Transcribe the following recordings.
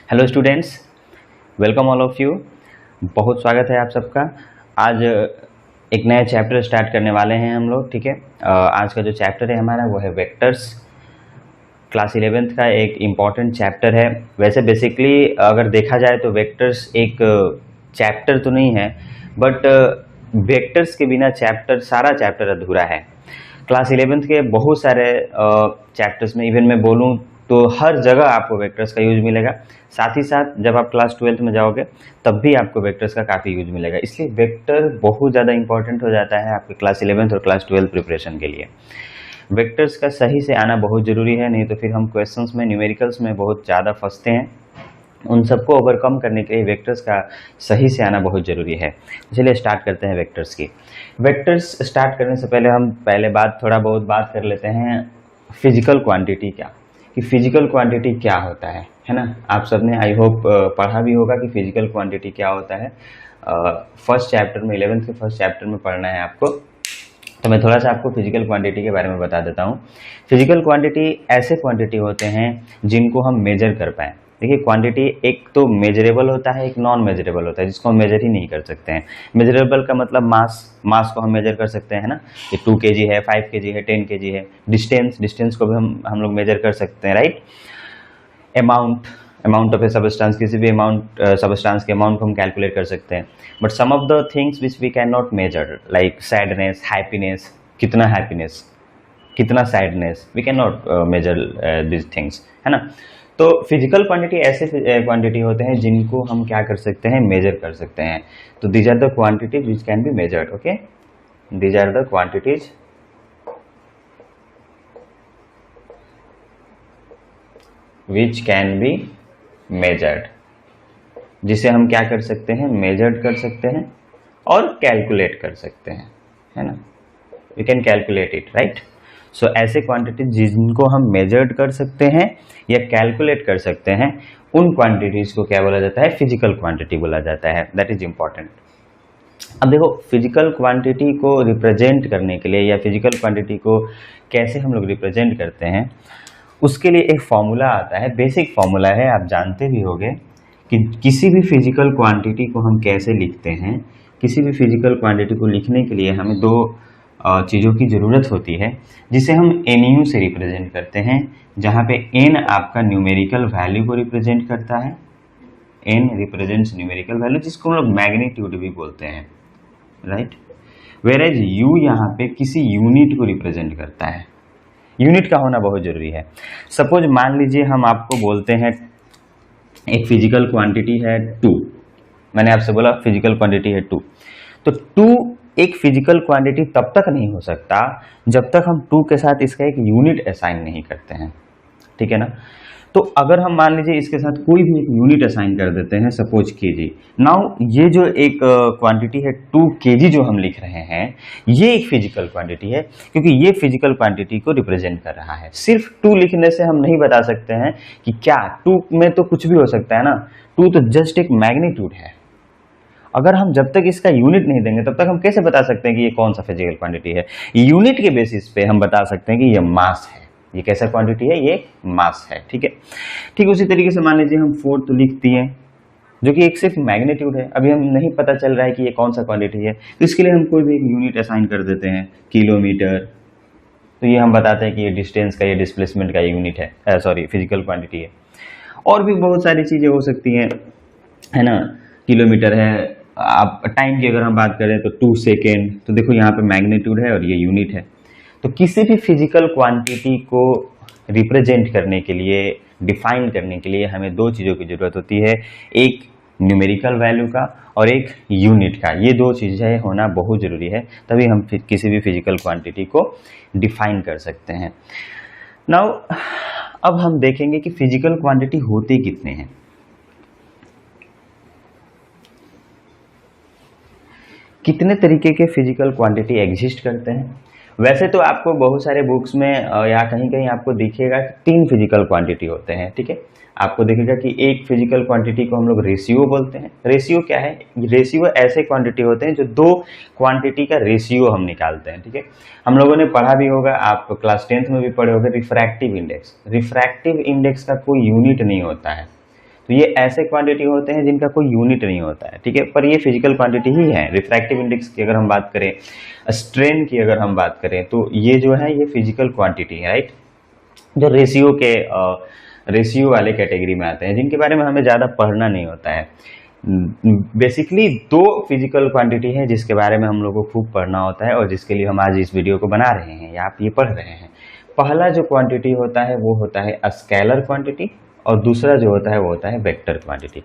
Hello students, welcome all of you. बहुत स्वागत है आप सबका। आज एक नया चैप्टर स्टार्ट करने वाले हैं हम लोग, ठीक है। आज का जो चैप्टर है हमारा वो है वेक्टर्स। क्लास 11th का एक इम्पॉर्टेंट चैप्टर है। वैसे बेसिकली अगर देखा जाए तो वेक्टर्स एक चैप्टर तो नहीं है, बट वेक्टर्स के बिना सारा चैप्टर अधूरा है। क्लास 11th के बहुत सारे चैप्टर्स में, इवन मैं बोलूँ तो हर जगह आपको वेक्टर्स का यूज मिलेगा। साथ ही साथ जब आप क्लास 12th में जाओगे तब भी आपको वेक्टर्स का काफ़ी यूज मिलेगा। इसलिए वेक्टर बहुत ज़्यादा इंपॉर्टेंट हो जाता है आपके क्लास 11th और क्लास 12 प्रिपरेशन के लिए। वेक्टर्स का सही से आना बहुत ज़रूरी है, नहीं तो फिर हम क्वेश्चंस में, न्यूमेरिकल्स में बहुत ज़्यादा फंसते हैं। उन सबको ओवरकम करने के लिए वेक्टर्स का सही से आना बहुत ज़रूरी है। चलिए स्टार्ट करते हैं वेक्टर्स की। वेक्टर्स स्टार्ट करने से पहले हम थोड़ा बहुत बात कर लेते हैं फिजिकल क्वांटिटी क्या, कि फिजिकल क्वांटिटी क्या होता है ना। आप सबने आई होप पढ़ा भी होगा कि फिजिकल क्वांटिटी क्या होता है। फर्स्ट चैप्टर में, 11th के फर्स्ट चैप्टर में पढ़ना है आपको। तो मैं थोड़ा सा आपको फिजिकल क्वांटिटी के बारे में बता देता हूँ। फिजिकल क्वांटिटी ऐसे क्वांटिटी होते हैं जिनको हम मेजर कर पाएँ। देखिए, क्वांटिटी एक तो मेजरेबल होता है, एक नॉन मेजरेबल होता है, जिसको हम मेजर ही नहीं कर सकते हैं। मेजरेबल का मतलब मास को हम मेजर कर सकते हैं ना, ये 2 kg है, 5 kg है, 10 kg है। डिस्टेंस को भी हम लोग मेजर कर सकते हैं, right. Amount of A substance, किसी भी सबस्टांस के अमाउंट को हम कैलकुलेट कर सकते हैं। But some of the things which we can not measure, like sadness, happiness, कितना sadness, we can not measure this things, है ना। तो फिजिकल क्वांटिटी ऐसे क्वांटिटी होते हैं जिनको हम क्या कर सकते हैं, मेजर कर सकते हैं। तो these are the quantities which can be measured, okay. These are the quantities which can be measured, जिसे हम क्या कर सकते हैं, मेजर्ड कर सकते हैं और कैलकुलेट कर सकते हैं, है ना। We can calculate it, right. So ऐसे क्वांटिटी जिनको हम मेजर्ड कर सकते हैं या कैलकुलेट कर सकते हैं, उन क्वांटिटीज को क्या बोला जाता है, फिजिकल क्वांटिटी बोला जाता है। That is important. अब देखो, फिजिकल क्वांटिटी को रिप्रेजेंट करने के लिए या फिजिकल क्वांटिटी को कैसे हम लोग रिप्रेजेंट करते हैं, उसके लिए एक फॉर्मूला आता है, बेसिक फॉर्मूला है, आप जानते भी होंगे कि किसी भी फिजिकल क्वांटिटी को हम कैसे लिखते हैं। किसी भी फिजिकल क्वांटिटी को लिखने के लिए हमें दो चीज़ों की ज़रूरत होती है, जिसे हम NU से रिप्रेजेंट करते हैं, जहाँ पे N आपका न्यूमेरिकल वैल्यू को रिप्रेजेंट करता है। N रिप्रेजेंट्स न्यूमेरिकल वैल्यू, जिसको हम लोग मैग्नीट्यूड भी बोलते हैं, राइट। वेयरएज U यहाँ पे किसी यूनिट को रिप्रेजेंट करता है। यूनिट का होना बहुत जरूरी है। सपोज मान लीजिए हम आपको बोलते हैं एक फिजिकल क्वांटिटी है 2। मैंने आपसे बोला फिजिकल क्वांटिटी है 2। तो 2 एक फिजिकल क्वांटिटी तब तक नहीं हो सकता जब तक हम 2 के साथ इसका एक यूनिट असाइन नहीं करते हैं, ठीक है ना। तो अगर हम मान लीजिए इसके साथ कोई भी एक यूनिट असाइन कर देते हैं, सपोज kg। नाउ ये जो एक क्वांटिटी है 2 kg जो हम लिख रहे हैं, ये एक फिजिकल क्वांटिटी है, क्योंकि ये फिजिकल क्वांटिटी को रिप्रेजेंट कर रहा है। सिर्फ 2 लिखने से हम नहीं बता सकते हैं कि क्या 2 में तो कुछ भी हो सकता है ना। 2 तो जस्ट एक मैग्नीट्यूड है। अगर हम जब तक इसका यूनिट नहीं देंगे तब तक हम कैसे बता सकते हैं कि ये कौन सा फिजिकल क्वांटिटी है। यूनिट के बेसिस पे हम बता सकते हैं कि ये मास है। ये कैसा क्वांटिटी है, ये मास है, ठीक है। ठीक उसी तरीके से मान लीजिए हम 4 तो लिख दिए, जो कि एक सिर्फ मैग्नीट्यूड है। अभी हम नहीं पता चल रहा है कि ये कौन सा क्वांटिटी है, तो इसके लिए हम कोई भी एक यूनिट असाइन कर देते हैं, किलोमीटर। तो ये हम बताते हैं कि ये डिस्टेंस का, ये डिस्प्लेसमेंट का यूनिट है, सॉरी फिजिकल क्वांटिटी है। और भी बहुत सारी चीजें हो सकती हैं, है ना। किलोमीटर है। आप टाइम की अगर हम बात करें तो 2 सेकेंड, तो देखो यहाँ पे मैग्नीट्यूड है और ये यूनिट है। तो किसी भी फिजिकल क्वांटिटी को रिप्रेजेंट करने के लिए, डिफाइन करने के लिए हमें दो चीज़ों की ज़रूरत होती है, एक न्यूमेरिकल वैल्यू का और एक यूनिट का। ये दो चीज़ें होना बहुत ज़रूरी है, तभी हम किसी भी फिजिकल क्वांटिटी को डिफाइन कर सकते हैं। नाउ अब हम देखेंगे कि फिजिकल क्वांटिटी होते कितने हैं। कितने तरीके के फिजिकल क्वांटिटी एग्जिस्ट करते हैं। वैसे तो आपको बहुत सारे बुक्स में या कहीं कहीं आपको दिखेगा कि 3 फिजिकल क्वांटिटी होते हैं, ठीक है। आपको दिखेगा कि एक फिजिकल क्वांटिटी को हम लोग रेशियो बोलते हैं। रेशियो क्या है, रेशियो ऐसे क्वांटिटी होते हैं जो 2 क्वांटिटी का रेशियो हम निकालते हैं, ठीक है। हम लोगों ने पढ़ा भी होगा, आप क्लास 10th में भी पढ़े होंगे, रिफ्रैक्टिव इंडेक्स। रिफ्रैक्टिव इंडेक्स का कोई यूनिट नहीं होता है, तो ये ऐसे क्वांटिटी होते हैं जिनका कोई यूनिट नहीं होता है, ठीक है, पर ये फिजिकल क्वांटिटी ही है। रिफ्रैक्टिव इंडेक्स की अगर हम बात करें, स्ट्रेन की अगर हम बात करें, तो ये जो है ये फिजिकल क्वांटिटी है, राइट, जो रेशियो वाले कैटेगरी में आते हैं, जिनके बारे में हमें ज़्यादा पढ़ना नहीं होता है। बेसिकली दो फिजिकल क्वांटिटी है जिसके बारे में हम लोग को खूब पढ़ना होता है और जिसके लिए हम आज इस वीडियो को बना रहे हैं या आप ये पढ़ रहे हैं। पहला जो क्वांटिटी होता है वो होता है स्केलर क्वांटिटी और दूसरा जो होता है वो होता है वेक्टर क्वांटिटी।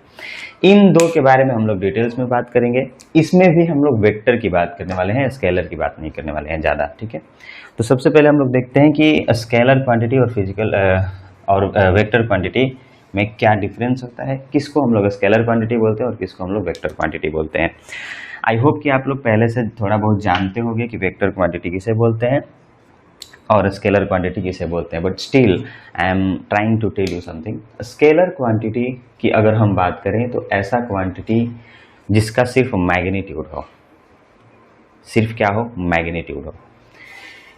इन दो के बारे में हम लोग डिटेल्स में बात करेंगे। इसमें भी हम लोग वेक्टर की बात करने वाले हैं, स्केलर की बात नहीं करने वाले हैं ज़्यादा, ठीक है। तो सबसे पहले हम लोग देखते हैं कि स्केलर क्वांटिटी और फिजिकल और वेक्टर क्वांटिटी में क्या डिफरेंस होता है, किसको हम लोग स्केलर क्वांटिटी बोलते हैं और किसको हम लोग वेक्टर क्वांटिटी बोलते हैं। आई होप कि आप लोग पहले से थोड़ा बहुत जानते होंगे कि वेक्टर क्वांटिटी किसे बोलते हैं और स्केलर क्वांटिटी किसे बोलते हैं, but still I am trying to tell you something. Scalar quantity की अगर हम बात करें तो ऐसा क्वांटिटी जिसका सिर्फ मैग्नीट्यूड हो, सिर्फ क्या हो, मैग्नीट्यूड हो।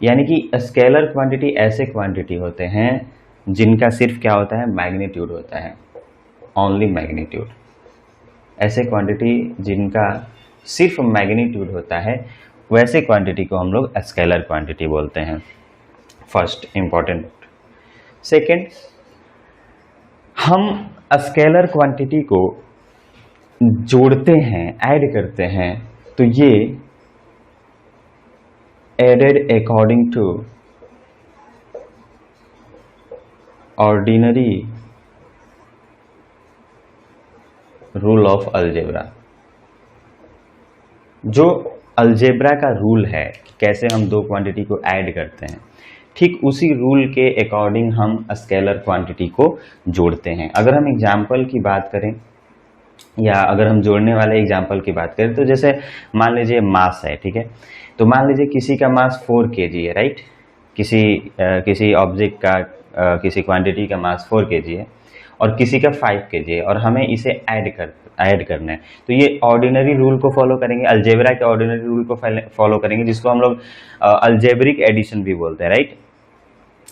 यानी कि स्केलर क्वांटिटी ऐसे क्वांटिटी होते हैं जिनका सिर्फ क्या होता है, मैग्नीट्यूड होता है, ओनली मैग्नीट्यूड। ऐसे क्वांटिटी जिनका सिर्फ मैग्नीट्यूड होता है वैसे क्वांटिटी को हम लोग स्केलर क्वांटिटी बोलते हैं, फर्स्ट इंपॉर्टेंट। सेकेंड, हम स्केलर क्वांटिटी को जोड़ते हैं, ऐड करते हैं, तो ये added according to ordinary rule of algebra. जो अलजेब्रा का रूल है कैसे हम दो क्वांटिटी को ऐड करते हैं, ठीक उसी रूल के अकॉर्डिंग हम स्केलर क्वांटिटी को जोड़ते हैं। अगर हम एग्जाम्पल की बात करें या अगर हम जोड़ने वाले एग्जाम्पल की बात करें, तो जैसे मान लीजिए मास है, ठीक है, तो मान लीजिए किसी का मास 4 kg है, राइट, किसी ऑब्जेक्ट का किसी क्वांटिटी का मास 4 kg है और किसी का 5 kg है और हमें इसे ऐड करना है, तो ये ऑर्डिनरी रूल को फॉलो करेंगे, अलजेब्रा के ऑर्डिनरी रूल को फॉलो करेंगे, जिसको हम लोग अलजेब्रिक एडिशन भी बोलते हैं, राइट,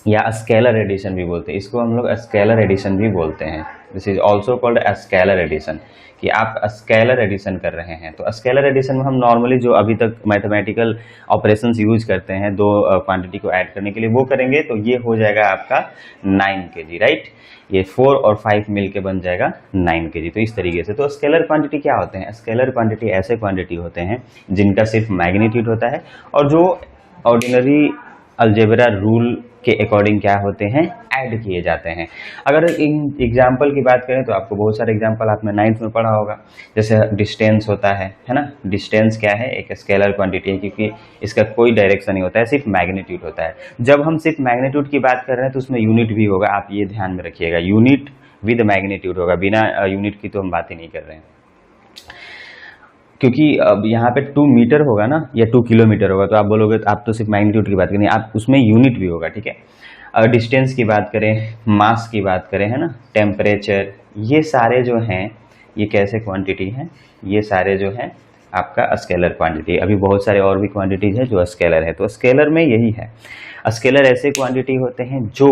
या स्केलर एडिशन भी बोलते हैं। इसको हम लोग स्केलर एडिशन भी बोलते हैं। This is also called scalar addition, कि आप स्केलर एडिशन कर रहे हैं। तो स्केलर एडिशन में हम नॉर्मली जो अभी तक मैथमेटिकल ऑपरेशंस यूज करते हैं दो क्वांटिटी को ऐड करने के लिए, वो करेंगे, तो ये हो जाएगा आपका 9 kg, राइट, ये 4 और 5 मिल के बन जाएगा 9 kg। तो इस तरीके से तो स्केलर क्वांटिटी क्या होते हैं, स्केलर क्वांटिटी ऐसे क्वांटिटी होते हैं जिनका सिर्फ मैग्नीट्यूड होता है और जो ऑर्डिनरी अलजेब्रा रूल के अकॉर्डिंग क्या होते हैं, ऐड किए जाते हैं। अगर इन एग्जाम्पल की बात करें तो आपको बहुत सारे एग्जाम्पल आपने 9th में पढ़ा होगा, जैसे डिस्टेंस होता है ना, डिस्टेंस क्या है, एक स्केलर क्वांटिटी है क्योंकि इसका कोई डायरेक्शन नहीं होता है, सिर्फ मैग्नीट्यूड होता है। जब हम सिर्फ मैग्नीट्यूड की बात कर रहे हैं तो उसमें यूनिट भी होगा, आप ये ध्यान में रखिएगा, यूनिट विद मैग्नीट्यूड होगा, बिना यूनिट की तो हम बात ही नहीं कर रहे हैं, क्योंकि अब यहाँ पे 2 मीटर होगा ना या 2 किलोमीटर होगा, तो आप बोलोगे तो आप तो सिर्फ मैग्नीट्यूड की बात करें, आप उसमें यूनिट भी होगा, ठीक है। डिस्टेंस की बात करें, मास की बात करें, है ना, टेम्परेचर, ये सारे जो हैं ये कैसे क्वांटिटी हैं, ये सारे जो हैं आपका स्केलर क्वांटिटी। अभी बहुत सारे और भी क्वांटिटीज हैं जो स्केलर है, तो स्केलर में यही है। स्केलर ऐसे क्वांटिटी होते हैं जो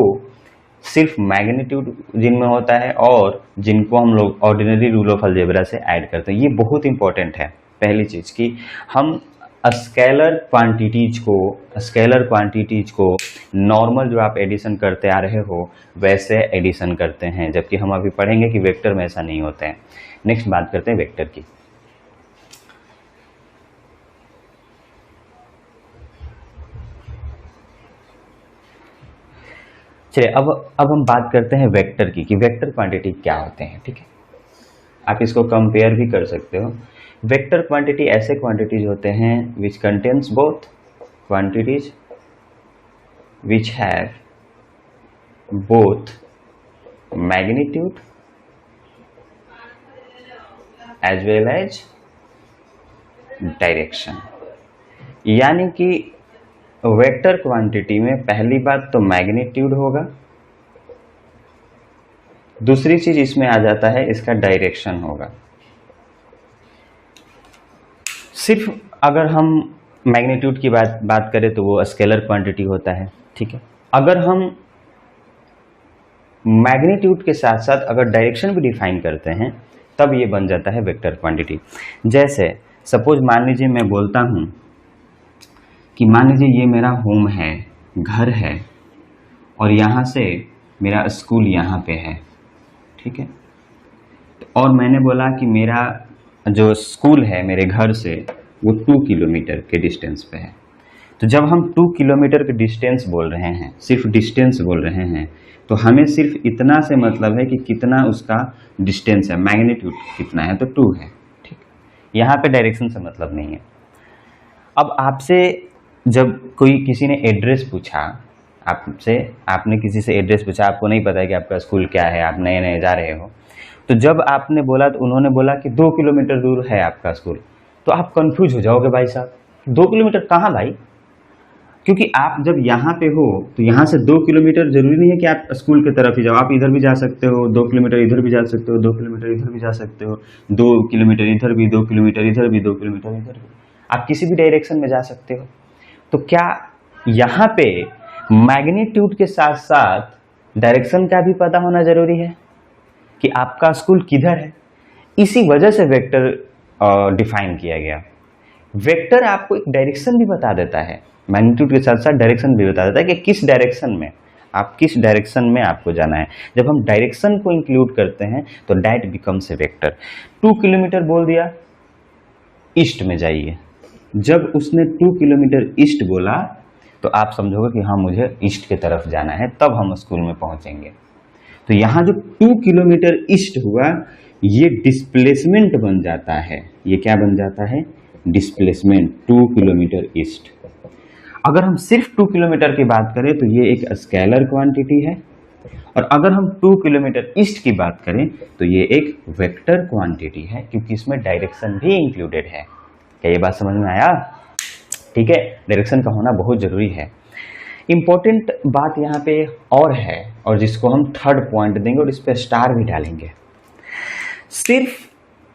सिर्फ मैग्नीट्यूड जिनमें होता है और जिनको हम लोग ऑर्डिनरी रूल ऑफ अलजेब्रा से ऐड करते हैं। ये बहुत इंपॉर्टेंट है, पहली चीज कि हम स्केलर क्वांटिटीज को नॉर्मल जो आप एडिशन करते आ रहे हो वैसे एडिशन करते हैं, जबकि हम अभी पढ़ेंगे कि वेक्टर में ऐसा नहीं होते हैं। नेक्स्ट बात करते हैं वेक्टर की। चलिए अब हम बात करते हैं वेक्टर की, कि वेक्टर क्वांटिटी क्या होते हैं, ठीक है। आप इसको कंपेयर भी कर सकते हो। वेक्टर क्वांटिटी ऐसे क्वांटिटीज होते हैं which contains both quantities which have both magnitude as well as direction. यानी कि वेक्टर क्वांटिटी में पहली बात तो मैग्नीट्यूड होगा, दूसरी चीज इसमें आ जाता है इसका डायरेक्शन होगा। सिर्फ अगर हम मैग्नीट्यूड की बात करें तो वो स्केलर क्वांटिटी होता है, ठीक है। अगर हम मैग्नीट्यूड के साथ साथ अगर डायरेक्शन भी डिफाइन करते हैं तब ये बन जाता है वेक्टर क्वांटिटी। जैसे सपोज मान लीजिए मैं बोलता हूँ कि मान लीजिए ये मेरा होम है, घर है, और यहाँ से मेरा स्कूल यहाँ पे है, ठीक है। और मैंने बोला कि मेरा जो स्कूल है मेरे घर से वो 2 किलोमीटर के डिस्टेंस पे है। तो जब हम 2 किलोमीटर के डिस्टेंस बोल रहे हैं, सिर्फ डिस्टेंस बोल रहे हैं, तो हमें सिर्फ इतना से मतलब है कि कितना उसका डिस्टेंस है, मैग्नीट्यूड कितना है, तो 2 है, ठीक। यहाँ पे डायरेक्शन से मतलब नहीं है। अब आपसे जब कोई किसी ने एड्रेस पूछा, आपने किसी से एड्रेस पूछा, आपको नहीं पता है कि आपका स्कूल क्या है, आप नए नए जा रहे हो, तो जब आपने बोला तो उन्होंने बोला कि 2 किलोमीटर दूर है आपका स्कूल, तो आप कंफ्यूज हो जाओगे भाई साहब, 2 किलोमीटर कहाँ भाई? क्योंकि आप जब यहाँ पे हो तो यहाँ से 2 किलोमीटर जरूरी नहीं है कि आप स्कूल की तरफ ही जाओ, आप इधर भी जा सकते हो, 2 किलोमीटर इधर भी जा सकते हो, 2 किलोमीटर इधर भी जा सकते हो, 2 किलोमीटर इधर भी, 2 किलोमीटर इधर भी, 2 किलोमीटर इधर भी, आप किसी भी डायरेक्शन में जा सकते हो। तो क्या यहाँ पे मैग्नीट्यूड के साथ साथ डायरेक्शन का भी पता होना जरूरी है कि आपका स्कूल किधर है? इसी वजह से वेक्टर डिफाइन किया गया। वेक्टर आपको एक डायरेक्शन भी बता देता है, मैग्नीट्यूड के साथ साथ डायरेक्शन भी बता देता है कि किस डायरेक्शन में आपको जाना है। जब हम डायरेक्शन को इंक्लूड करते हैं तो that becomes a vector. 2 kilometre बोल दिया, ईस्ट में जाइए। जब उसने 2 किलोमीटर ईस्ट बोला तो आप समझोगे कि हाँ मुझे ईस्ट की तरफ जाना है, तब हम स्कूल में पहुंचेंगे। तो यहाँ जो 2 किलोमीटर ईस्ट हुआ ये डिस्प्लेसमेंट बन जाता है। ये क्या बन जाता है? Displacement 2 kilometre east. अगर हम सिर्फ 2 किलोमीटर की बात करें तो ये एक स्केलर क्वांटिटी है, और अगर हम 2 किलोमीटर ईस्ट की बात करें तो ये एक वेक्टर क्वांटिटी है, क्योंकि इसमें डायरेक्शन भी इंक्लूडेड है। क्या ये बात समझ में आया? ठीक है, डायरेक्शन का होना बहुत जरूरी है। इंपॉर्टेंट बात यहाँ पे और है, और जिसको हम थर्ड पॉइंट देंगे और इस पर स्टार भी डालेंगे। सिर्फ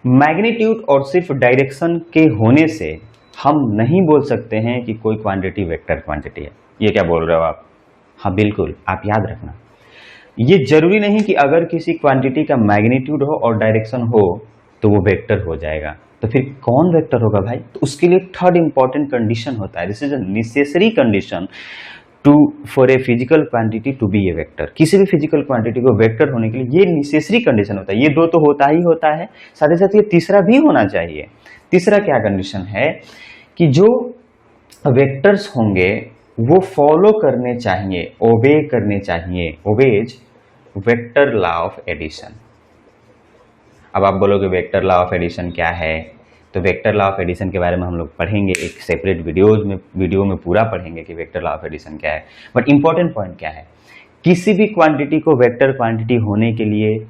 मैग्नीट्यूड और सिर्फ डायरेक्शन के होने से हम नहीं बोल सकते हैं कि कोई क्वांटिटी वेक्टर क्वांटिटी है। ये क्या बोल रहे हो आप? हाँ बिल्कुल, आप याद रखना, ये जरूरी नहीं कि अगर किसी क्वांटिटी का मैग्नीट्यूड हो और डायरेक्शन हो तो वो वेक्टर हो जाएगा। तो फिर कौन वेक्टर होगा भाई? तो उसके लिए थर्ड इंपॉर्टेंट कंडीशन होता है, this is a necessary condition for a physical quantity to be a vector. किसी भी फिजिकल क्वांटिटी को वेक्टर होने के लिए ये नेसेसरी कंडीशन होता है। ये 2 तो होता ही होता है, साथ ही साथ ये तीसरा भी होना चाहिए। तीसरा क्या कंडीशन है कि जो वेक्टर्स होंगे वो फॉलो करने चाहिए, ओबे करने चाहिए, obeys vector law of addition. अब आप बोलोगे वेक्टर लॉ ऑफ एडिशन क्या है? तो वेक्टर लॉ ऑफ एडिशन के बारे में हम लोग पढ़ेंगे, एक सेपरेट वीडियो में पूरा पढ़ेंगे कि वेक्टर लॉ ऑफ एडिशन क्या है। बट इंपॉर्टेंट पॉइंट क्या है, किसी भी क्वांटिटी को वेक्टर क्वांटिटी होने के लिए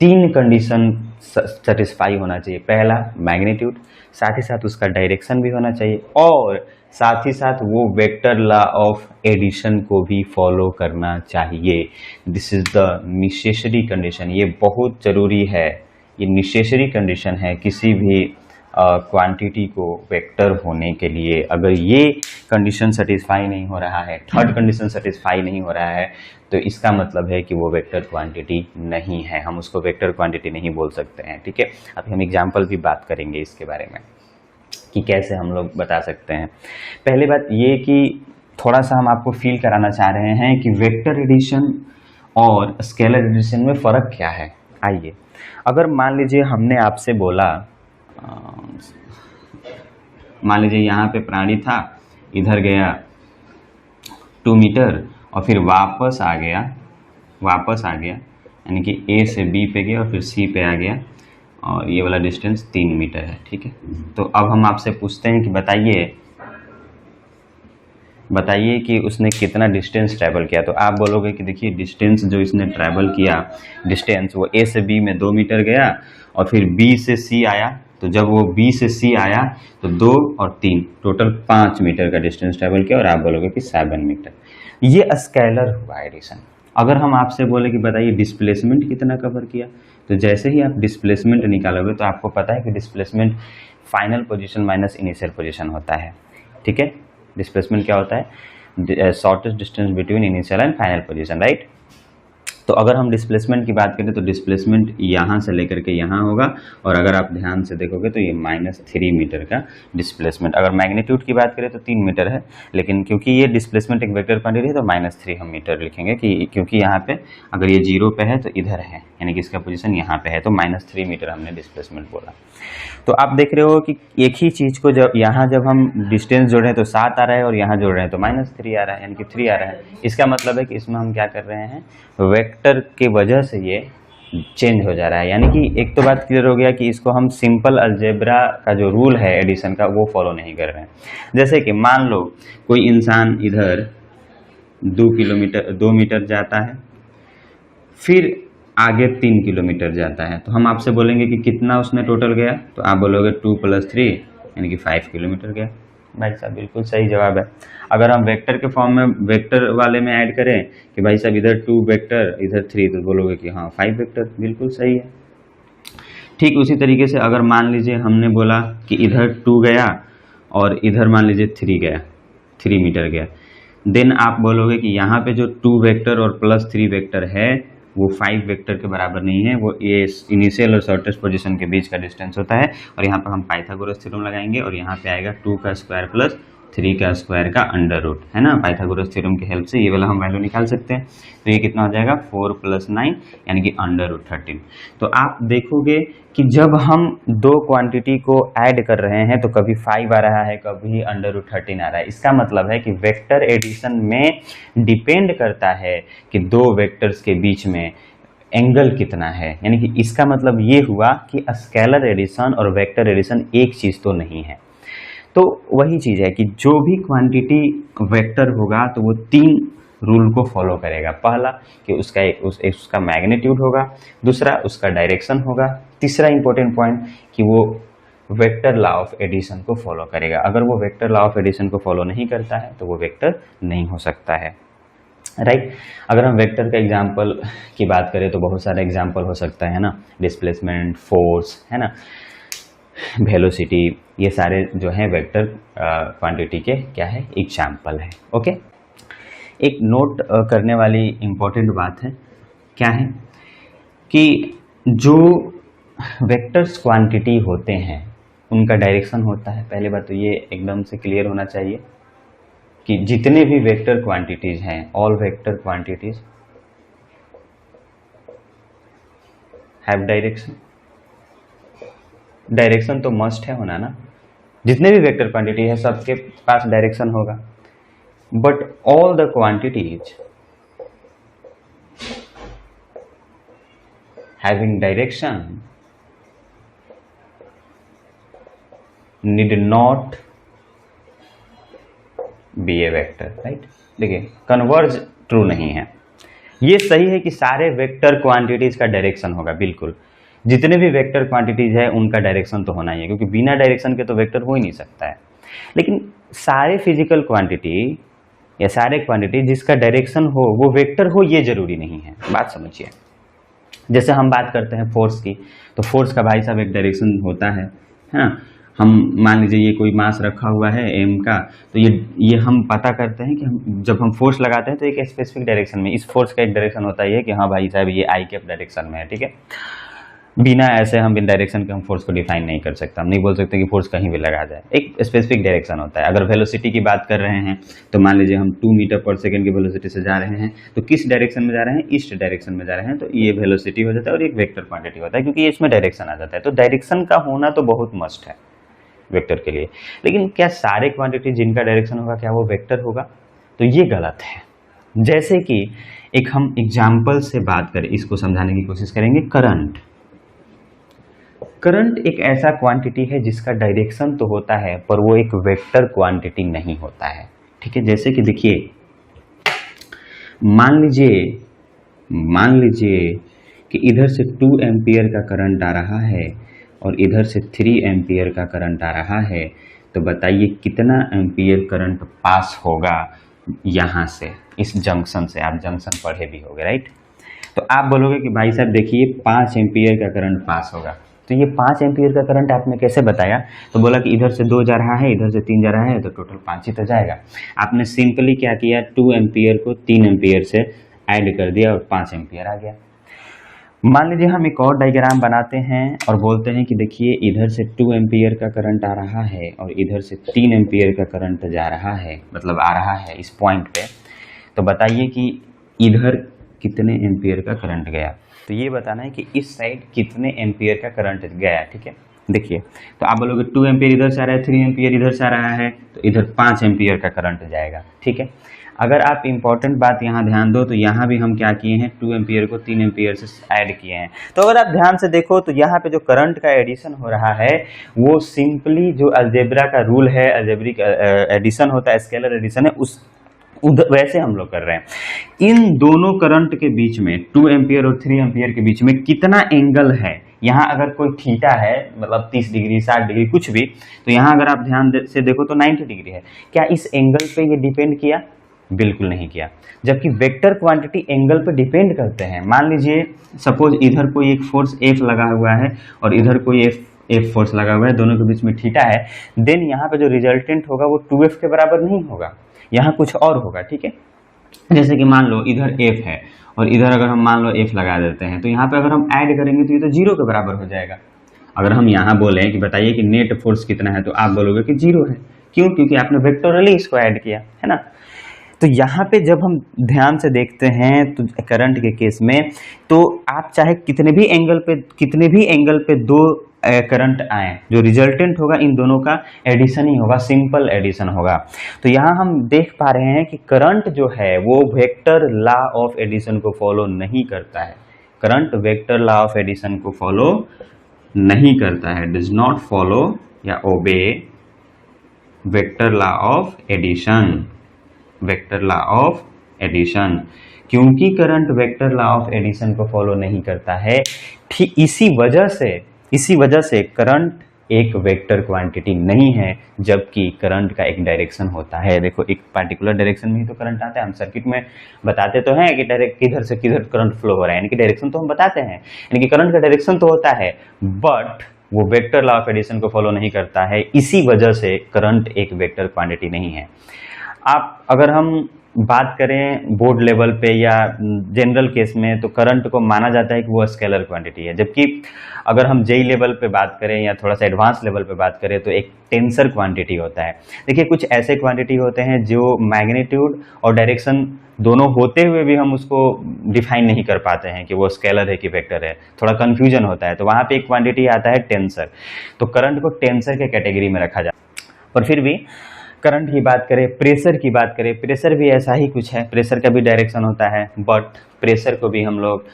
3 कंडीशन सेटिस्फाई होना चाहिए। पहला मैग्नीट्यूड, साथ ही साथ उसका डायरेक्शन भी होना चाहिए, और साथ ही साथ वो वेक्टर लॉ ऑफ एडिशन को भी फॉलो करना चाहिए। This is the necessary condition. ये बहुत जरूरी है, ये नेसेसरी कंडीशन है किसी भी क्वांटिटी को वेक्टर होने के लिए। अगर ये कंडीशन सेटिस्फाई नहीं हो रहा है, थर्ड कंडीशन सेटिस्फाई नहीं हो रहा है, तो इसका मतलब है कि वो वेक्टर क्वांटिटी नहीं है, हम उसको वेक्टर क्वांटिटी नहीं बोल सकते हैं। ठीक है, अभी हम एग्जांपल भी बात करेंगे इसके बारे में कि कैसे हम लोग बता सकते हैं। पहली बात ये कि थोड़ा सा हम आपको फील कराना चाह रहे हैं कि वेक्टर एडिशन और स्केलर एडिशन में फ़र्क क्या है। आइए, अगर मान लीजिए हमने आपसे बोला, मान लीजिए यहाँ पे प्राणी था, इधर गया 2 मीटर और फिर वापस आ गया, यानी कि ए से बी पे गया और फिर सी पे आ गया, और ये वाला डिस्टेंस 3 मीटर है। ठीक है, तो अब हम आपसे पूछते हैं कि बताइए कि उसने कितना डिस्टेंस ट्रैवल किया। तो आप बोलोगे कि देखिए डिस्टेंस जो इसने ट्रैवल किया, डिस्टेंस वो ए से बी में 2 मीटर गया और फिर बी से सी आया। तो जब वो बी से सी आया तो 2 और 3 टोटल 5 मीटर का डिस्टेंस ट्रैवल किया, और आप बोलोगे कि 7 मीटर। ये स्केलर हुआ एडिशन। अगर हम आपसे बोले कि बताइए डिस्प्लेसमेंट कितना कवर किया, तो जैसे ही आप डिस्प्लेसमेंट निकालोगे तो आपको पता है कि displacement final position minus initial position होता है। ठीक है, डिस्प्लेसमेंट क्या होता है? Shortest distance between initial and final position, right. तो अगर हम डिस्प्लेसमेंट की बात करें तो डिस्प्लेसमेंट यहाँ से लेकर के यहाँ होगा, और अगर आप ध्यान से देखोगे तो ये -3 मीटर का डिस्प्लेसमेंट। अगर मैग्नीट्यूड की बात करें तो 3 मीटर है, लेकिन क्योंकि ये डिस्प्लेसमेंट एक वेक्टर क्वांटिटी है तो -3 हम मीटर लिखेंगे, क्योंकि यहाँ पे अगर ये 0 पे है तो इधर है, यानी कि इसका पोजीशन यहाँ पे है, तो -3 मीटर हमने डिस्प्लेसमेंट बोला। तो आप देख रहे हो कि एक ही चीज़ को जब हम डिस्टेंस जोड़ रहे हैं तो 7 आ रहा है, और यहाँ जोड़ रहे हैं तो -3 आ रहा है, यानी कि 3 आ रहा है। इसका मतलब है कि इसमें हम क्या कर रहे हैं, वेक्टर के वजह से ये चेंज हो जा रहा है। यानी कि एक तो बात क्लियर हो गया कि इसको हम सिंपल अलजेब्रा का जो रूल है एडिशन का वो फॉलो नहीं कर रहे हैं। जैसे कि मान लो कोई इंसान इधर 2 मीटर जाता है, फिर आगे 3 किलोमीटर जाता है, तो हम आपसे बोलेंगे कि कितना उसने टोटल गया, तो आप बोलोगे 2 + 3 यानी कि 5 किलोमीटर गया। भाई साहब बिल्कुल सही जवाब है। अगर हम वेक्टर के फॉर्म में वेक्टर वाले में ऐड करें कि भाई साहब इधर 2 वेक्टर इधर 3, तो बोलोगे कि हाँ 5 वेक्टर, बिल्कुल सही है। ठीक उसी तरीके से अगर मान लीजिए हमने बोला कि इधर 2 गया और इधर मान लीजिए 3 गया, 3 मीटर गया, देन आप बोलोगे कि यहाँ पे जो 2 वेक्टर और +3 वेक्टर है वो 5 वेक्टर के बराबर नहीं है, वो ये इनिशियल और शॉर्टेस्ट पोजीशन के बीच का डिस्टेंस होता है। और यहाँ पर हम पाइथागोरस थ्योरम लगाएंगे, और यहाँ पे आएगा 2 का स्क्वायर प्लस 3 का स्क्वायर का अंडर रूट, है ना। पाइथागोरस थ्योरम की हेल्प से ये वाला हम वैल्यू निकाल सकते हैं। तो ये कितना हो जाएगा 4 + 9 यानी कि √13। तो आप देखोगे कि जब हम दो क्वांटिटी को ऐड कर रहे हैं तो कभी 5 आ रहा है, कभी √13 आ रहा है। इसका मतलब है कि वेक्टर एडिशन में डिपेंड करता है कि दो वेक्टर्स के बीच में एंगल कितना है। यानी कि इसका मतलब ये हुआ कि स्केलर एडिशन और वेक्टर एडिशन एक चीज़ तो नहीं है। तो वही चीज़ है कि जो भी क्वांटिटी वेक्टर होगा तो वो 3 रूल को फॉलो करेगा। पहला कि उसका मैग्नीट्यूड होगा, दूसरा उसका डायरेक्शन होगा, तीसरा इंपॉर्टेंट पॉइंट कि वो वेक्टर लॉ ऑफ एडिशन को फॉलो करेगा। अगर वो वेक्टर लॉ ऑफ एडिशन को फॉलो नहीं करता है तो वो वेक्टर नहीं हो सकता है, राइट। अगर हम वेक्टर का एग्जाम्पल की बात करें तो बहुत सारे एग्जाम्पल हो सकता है ना, डिस्प्लेसमेंट, फोर्स, है ना, वेलोसिटी, ये सारे जो हैं वेक्टर क्वांटिटी के क्या है, एग्जाम्पल है। ओके, एक नोट करने वाली इम्पोर्टेंट बात है, क्या है कि जो वेक्टर्स क्वांटिटी होते हैं उनका डायरेक्शन होता है। पहले बात तो ये एकदम से क्लियर होना चाहिए कि जितने भी वेक्टर क्वांटिटीज हैं, all vector quantities have direction. Direction तो मस्ट है होना ना, जितने भी वेक्टर क्वांटिटी है सबके पास डायरेक्शन होगा। But all the quantities having direction need not be a vector, right. देखिए कन्वर्ज ट्रू नहीं है। ये सही है कि सारे वेक्टर क्वांटिटीज का डायरेक्शन होगा, बिल्कुल जितने भी वेक्टर क्वांटिटीज है उनका डायरेक्शन तो होना ही है, क्योंकि बिना डायरेक्शन के तो वेक्टर हो ही नहीं सकता है। लेकिन सारे फिजिकल क्वांटिटी या सारे क्वांटिटी जिसका डायरेक्शन हो वो वेक्टर हो ये जरूरी नहीं है। बात समझिए, जैसे हम बात करते हैं फोर्स की, तो फोर्स का भाई साहब एक डायरेक्शन होता है ना। हम मान लीजिए ये कोई मास रखा हुआ है एम का, तो ये हम पता करते हैं कि जब हम फोर्स लगाते हैं तो एक स्पेसिफिक डायरेक्शन में, इस फोर्स का एक डायरेक्शन होता है कि हाँ भाई साहब ये आई कैप डायरेक्शन में है, ठीक है। बिना ऐसे हम बिन डायरेक्शन के हम फोर्स को डिफाइन नहीं कर सकते, हम नहीं बोल सकते कि फोर्स कहीं भी लगा जाए, एक स्पेसिफिक डायरेक्शन होता है। अगर वेलोसिटी की बात कर रहे हैं तो मान लीजिए हम 2 मीटर पर सेकंड की वेलोसिटी से जा रहे हैं, तो किस डायरेक्शन में जा रहे हैं, ईस्ट डायरेक्शन में जा रहे हैं, तो ये वेलोसिटी हो जाता है और एक वेक्टर क्वांटिटी होता है, क्योंकि इसमें डायरेक्शन आ जाता है। तो डायरेक्शन का होना तो बहुत मस्ट है वेक्टर के लिए। लेकिन क्या सारे क्वांटिटी जिनका डायरेक्शन होगा क्या वो वेक्टर होगा, तो ये गलत है। जैसे कि एक हम एग्जाम्पल से बात करें, इसको समझाने की कोशिश करेंगे। करंट एक ऐसा क्वांटिटी है जिसका डायरेक्शन तो होता है पर वो एक वेक्टर क्वांटिटी नहीं होता है, ठीक है। जैसे कि देखिए मान लीजिए कि इधर से 2 एम्पियर का करंट आ रहा है और इधर से 3 एम्पियर का करंट आ रहा है, तो बताइए कितना एम्पियर करंट पास होगा यहाँ से, इस जंक्शन से। आप जंक्शन पढ़े भी होंगे, राइट। तो आप बोलोगे कि भाई साहब देखिए 5 एम्पियर का करंट पास होगा, तो ये 5 एम्पियर का करंट आपने कैसे बताया, तो बोला कि इधर से 2 जा रहा है, इधर से 3 जा रहा है, तो टोटल 5 ही तो जाएगा। आपने सिंपली क्या किया, 2 एम्पियर को 3 एम्पियर से ऐड कर दिया और 5 एम्पियर आ गया। मान लीजिए हम एक और डायग्राम बनाते हैं और बोलते हैं कि देखिए इधर से 2 एम्पियर का करंट आ रहा है और इधर से 3 एम्पियर का करंट जा रहा है, मतलब आ रहा है इस पॉइंट पे। तो बताइए कि इधर कितने एम्पियर का करंट गया। तो ये बताना है कि इस साइड कितने एम्पियर का करंट गया, ठीक है। देखिए तो आप बोलोगे 2 एम्पियर इधर से आ रहा है, 3 एम्पियर इधर से आ रहा है, तो इधर 5 एम्पियर का करंट जाएगा, ठीक है। अगर आप इंपॉर्टेंट बात यहाँ ध्यान दो तो यहाँ भी हम क्या किए हैं, 2 एम्पियर को 3 एम्पियर से ऐड किए हैं। तो अगर आप ध्यान से देखो तो यहाँ पे जो करंट का एडिशन हो रहा है वो सिंपली जो अलजेब्रा का रूल है, अलजेब्रिक एडिशन होता है, स्केलर एडिशन है, उस वैसे हम लोग कर रहे हैं। इन दोनों करंट के बीच में 2 एम्पियर और 3 एम्पियर के बीच में कितना एंगल है, यहाँ अगर कोई थीटा है मतलब 30 डिग्री 60 डिग्री कुछ भी, तो यहाँ अगर आप ध्यान से देखो तो 90 डिग्री है। क्या इस एंगल पे ये डिपेंड किया? बिल्कुल नहीं किया। जबकि वेक्टर क्वांटिटी एंगल पे डिपेंड करते हैं। मान लीजिए सपोज इधर कोई एक फोर्स F लगा हुआ है और इधर कोई F फोर्स लगा हुआ है, दोनों के बीच में थीटा है, देन यहाँ पे जो रिजल्टेंट होगा वो 2F के बराबर नहीं होगा, यहाँ कुछ और होगा, ठीक है। जैसे कि मान लो इधर F है और इधर अगर हम मान लो F लगा देते हैं तो यहाँ पे अगर हम ऐड करेंगे तो ये तो 0 के बराबर हो जाएगा। अगर हम यहाँ बोले कि बताइए कि नेट फोर्स कितना है तो आप बोलोगे कि 0 है। क्यों? क्योंकि आपने वेक्टोरली इसको ऐड किया है ना। तो यहाँ पे जब हम ध्यान से देखते हैं तो करंट के केस में तो आप चाहे कितने भी एंगल पे दो करंट आए, जो रिजल्टेंट होगा इन दोनों का एडिशन ही होगा, सिंपल एडिशन होगा। तो यहाँ हम देख पा रहे हैं कि करंट जो है वो वेक्टर लॉ ऑफ एडिशन को फॉलो नहीं करता है। Current vector law of addition को फॉलो नहीं करता है, डज नॉट फॉलो या obey vector law of addition, vector law of addition. क्योंकि current vector law of addition को फॉलो नहीं करता है, ठीक इसी वजह से करंट एक वेक्टर क्वांटिटी नहीं है, जबकि करंट का एक डायरेक्शन होता है। देखो एक पार्टिकुलर डायरेक्शन में ही तो करंट आता है। हम सर्किट में बताते तो हैं कि डायरेक्ट किधर से किधर करंट फ्लो हो रहा है, यानी कि डायरेक्शन तो हम बताते हैं, यानी कि करंट का डायरेक्शन तो होता है, बट वो वेक्टर लॉ ऑफ एडिशन को फॉलो नहीं करता है। इसी वजह से करंट एक वेक्टर क्वांटिटी नहीं है। आप अगर हम बात करें बोर्ड लेवल पे या जनरल केस में तो करंट को माना जाता है कि वो स्केलर क्वांटिटी है, जबकि अगर हम जेई लेवल पे बात करें या थोड़ा सा एडवांस लेवल पे बात करें तो एक टेंसर क्वांटिटी होता है। देखिए कुछ ऐसे क्वांटिटी होते हैं जो मैग्नीट्यूड और डायरेक्शन दोनों होते हुए भी हम उसको डिफाइन नहीं कर पाते हैं कि वो स्केलर है कि वेक्टर है, थोड़ा कंफ्यूजन होता है। तो वहाँ पे एक क्वांटिटी आता है टेंसर। तो करंट को टेंसर के कैटेगरी में रखा जाता है। पर फिर भी करंट की बात करें, प्रेशर की बात करें, प्रेशर भी ऐसा ही कुछ है, प्रेशर का भी डायरेक्शन होता है, बट प्रेशर को भी हम लोग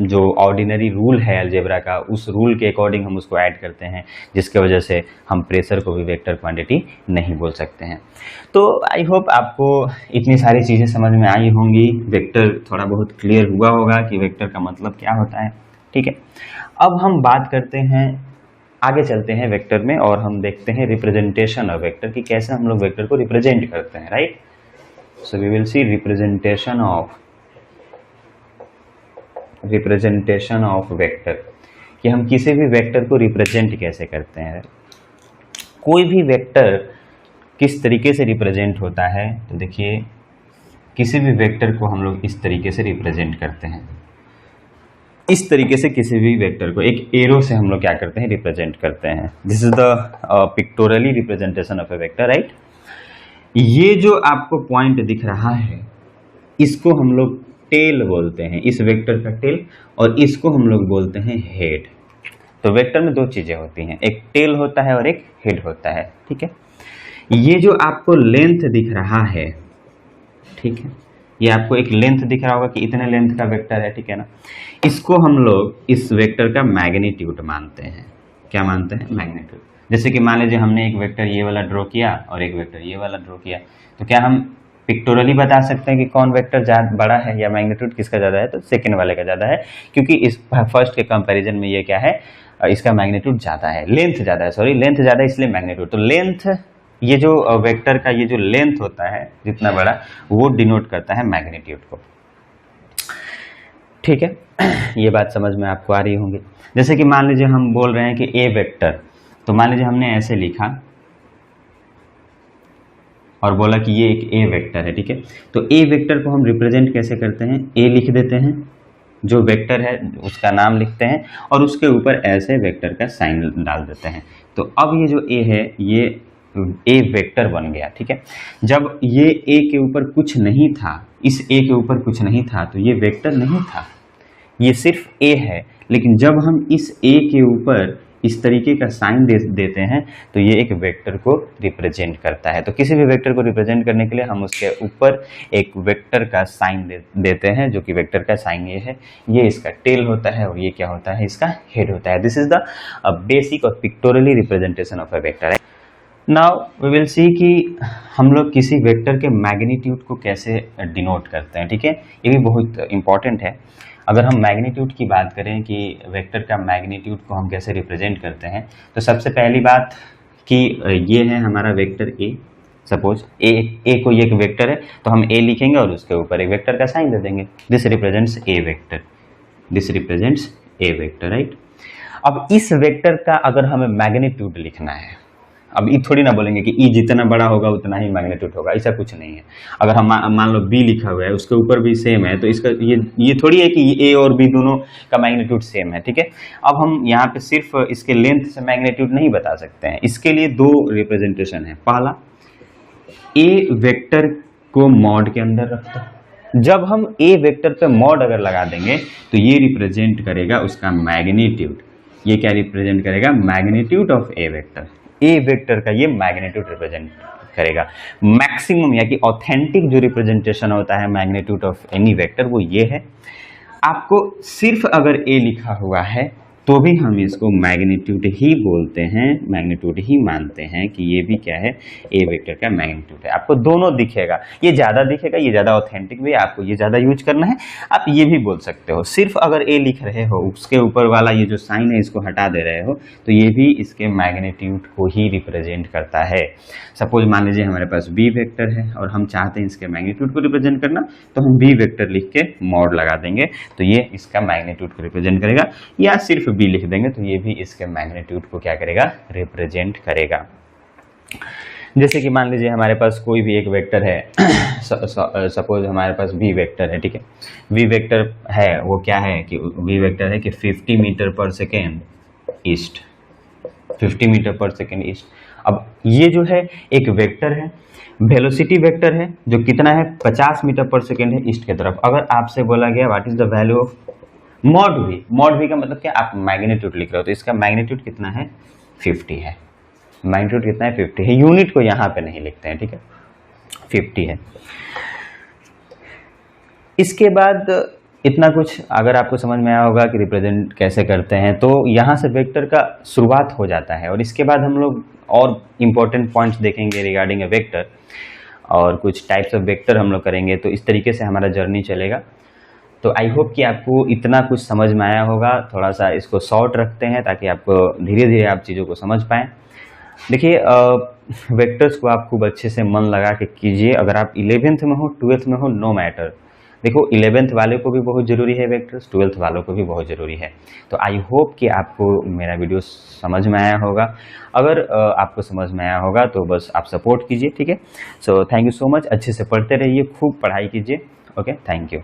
जो ऑर्डिनरी रूल है अलजेब्रा का, उस रूल के अकॉर्डिंग हम उसको ऐड करते हैं, जिसके वजह से हम प्रेशर को भी वेक्टर क्वांटिटी नहीं बोल सकते हैं। तो आई होप आपको इतनी सारी चीज़ें समझ में आई होंगी, वेक्टर थोड़ा बहुत क्लियर हुआ होगा कि वेक्टर का मतलब क्या होता है, ठीक है। अब हम बात करते हैं, आगे चलते हैं वेक्टर में और हम देखते हैं रिप्रेजेंटेशन ऑफ वेक्टर कि कैसे हम लोग वेक्टर को रिप्रेजेंट करते हैं, right. So we will see representation of vector, कि हम किसी भी वेक्टर को रिप्रेजेंट कैसे करते हैं। कोई भी वेक्टर किस तरीके से रिप्रेजेंट होता है, तो देखिए किसी भी वेक्टर को हम लोग इस तरीके से रिप्रेजेंट करते हैं। इस तरीके से किसी भी वेक्टर को एक एरो से हम लोग क्या करते हैं, रिप्रेजेंट करते हैं। This is the pictorially representation of a vector, right. ये जो आपको पॉइंट दिख रहा है इसको हम लोग टेल बोलते हैं, इस वेक्टर का टेल, और इसको हम लोग बोलते हैं हेड। तो वेक्टर में दो चीजें होती हैं, एक टेल होता है और एक हेड होता है, ठीक है। ये जो आपको लेंथ दिख रहा है, ठीक है, ये आपको एक लेंथ दिख रहा होगा कि इतने लेंथ का वेक्टर है, ठीक है ना। इसको हम लोग इस वेक्टर का मैग्नीट्यूड मानते हैं। क्या मानते हैं? मैग्नीट्यूड। जैसे कि मान लीजिए हमने एक वेक्टर ये वाला ड्रॉ किया और एक वेक्टर ये वाला ड्रॉ किया, तो क्या हम पिक्टोरली बता सकते हैं कि कौन वेक्टर बड़ा है या मैग्नीट्यूड किसका ज़्यादा है? तो सेकेंड वाले का ज़्यादा है, क्योंकि इस फर्स्ट के कंपैरिजन में ये क्या है, इसका मैग्नीट्यूड ज़्यादा है, लेंथ ज़्यादा है, सॉरी लेंथ ज़्यादा है इसलिए मैग्नीट्यूड। तो लेंथ, ये जो वेक्टर का ये जो लेंथ होता है जितना बड़ा, वो डिनोट करता है मैग्नीट्यूड को, ठीक है। ये बात समझ में आपको आ रही होंगी। जैसे कि मान लीजिए हम बोल रहे हैं कि ए वेक्टर, तो मान लीजिए हमने ऐसे लिखा और बोला कि ये एक ए वेक्टर है, ठीक है। तो ए वेक्टर को हम रिप्रेजेंट कैसे करते हैं, ए लिख देते हैं, जो वेक्टर है उसका नाम लिखते हैं और उसके ऊपर ऐसे वेक्टर का साइन डाल देते हैं। तो अब ये जो ए है ये ए वेक्टर बन गया, ठीक है। जब ये ए के ऊपर कुछ नहीं था, इस ए के ऊपर कुछ नहीं था, तो ये वेक्टर नहीं था, ये सिर्फ ए है। लेकिन जब हम इस ए के ऊपर इस तरीके का साइन देते हैं तो ये एक वेक्टर को रिप्रेजेंट करता है। तो किसी भी वेक्टर को रिप्रेजेंट करने के लिए हम उसके ऊपर एक वेक्टर का साइन देते हैं, जो कि वेक्टर का साइन ये है, ये इसका टेल होता है और ये क्या होता है, इसका हेड होता है। दिस इज द बेसिक और pictorially representation of a vector. Now we will see कि हम लोग किसी वेक्टर के मैग्नीट्यूड को कैसे डिनोट करते हैं, ठीक है। ये भी बहुत इंपॉर्टेंट है। अगर हम मैग्नीट्यूड की बात करें कि वेक्टर का मैग्नीट्यूड को हम कैसे रिप्रेजेंट करते हैं, तो सबसे पहली बात कि ये है हमारा वेक्टर ए। सपोज ए को ये एक वेक्टर है तो हम ए लिखेंगे और उसके ऊपर एक वेक्टर का साइन दे देंगे। This represents A vector, this represents A vector, right. अब इस वेक्टर का अगर हमें मैग्नीट्यूड लिखना है, अब ये थोड़ी ना बोलेंगे कि ई जितना बड़ा होगा उतना ही मैग्नीट्यूड होगा, ऐसा कुछ नहीं है। अगर हम मान लो बी लिखा हुआ है उसके ऊपर भी सेम है, तो इसका ये थोड़ी है कि ए और बी दोनों का मैग्नीट्यूड सेम है, ठीक है। अब हम यहाँ पे सिर्फ इसके लेंथ से मैग्नीट्यूड नहीं बता सकते हैं। इसके लिए दो रिप्रेजेंटेशन है। पहला, ए वेक्टर को मॉड के अंदर रखते हैं। जब हम ए वेक्टर पे मॉड अगर लगा देंगे तो ये रिप्रेजेंट करेगा उसका मैग्नीट्यूड। ये क्या रिप्रेजेंट करेगा, magnitude of a vector. A vector का ये मैग्नीट्यूड रिप्रेजेंट करेगा। मैक्सिमम या कि ऑथेंटिक जो रिप्रेजेंटेशन होता है मैग्नीट्यूड ऑफ एनी वेक्टर वो ये है। आपको सिर्फ अगर ए लिखा हुआ है तो भी हम इसको मैग्नीट्यूड ही बोलते हैं, मैग्नीट्यूड ही मानते हैं कि ये भी क्या है, ए वेक्टर का मैग्नीट्यूड है। आपको दोनों दिखेगा, ये ज़्यादा दिखेगा, ये ज़्यादा ऑथेंटिक भी, आपको ये ज़्यादा यूज करना है। आप ये भी बोल सकते हो। सिर्फ अगर ए लिख रहे हो, उसके ऊपर वाला ये जो साइन है इसको हटा दे रहे हो, तो ये भी इसके मैग्नीट्यूड को ही रिप्रेजेंट करता है। सपोज मान लीजिए हमारे पास बी वेक्टर है और हम चाहते हैं इसके मैग्नीट्यूड को रिप्रेजेंट करना, तो हम बी वेक्टर लिख के मॉड लगा देंगे, तो ये इसका मैग्नीट्यूड को रिप्रेजेंट करेगा। या सिर्फ बी लिख देंगे तो ये भी इसके मैग्नीट्यूड को क्या करेगा, रिप्रेजेंट करेगा। जैसे कि मान लीजिए हमारे पास कोई भी एक वेक्टर है, सपोज हमारे पास वी वेक्टर है, ठीक है। वी वेक्टर है वो क्या है कि वी वेक्टर है कि 50 मीटर पर सेकेंड ईस्ट, 50 मीटर पर सेकेंड ईस्ट। अब ये जो है एक वेक्टर है, वेलोसिटी वेक्टर है, जो कितना है 50 मीटर पर सेकेंड है ईस्ट की तरफ। अगर आपसे बोला गया what is the value of mod we, mod we का मतलब क्या, आप मैग्नीट्यूड लिख रहे हो, तो इसका मैग्नीट्यूड कितना है, 50 है। मैग्नीट्यूड कितना है, 50 है। यूनिट को यहाँ पे नहीं लिखते हैं, ठीक है, 50 है। इसके बाद इतना कुछ अगर आपको समझ में आया होगा कि रिप्रेजेंट कैसे करते हैं, तो यहाँ से वेक्टर का शुरुआत हो जाता है। और इसके बाद हम लोग और इम्पोर्टेंट पॉइंट्स देखेंगे रिगार्डिंग ए वेक्टर, और कुछ टाइप्स ऑफ वेक्टर हम लोग करेंगे। तो इस तरीके से हमारा जर्नी चलेगा। तो आई होप कि आपको इतना कुछ समझ में आया होगा। थोड़ा सा इसको शॉर्ट रखते हैं ताकि आपको धीरे धीरे आप चीज़ों को समझ पाएँ। देखिए, वेक्टर्स को आप खूब अच्छे से मन लगा के कीजिए। अगर आप 11th में हो, 12th में हो, नो मैटर। देखो, 11th वाले को भी बहुत ज़रूरी है वेक्टर्स, 12th वालों को भी बहुत ज़रूरी है। तो आई होप कि आपको मेरा वीडियो समझ में आया होगा। अगर आपको समझ में आया होगा तो बस आप सपोर्ट कीजिए, ठीक है। So thank you so much. अच्छे से पढ़ते रहिए, खूब पढ़ाई कीजिए। Okay, thank you.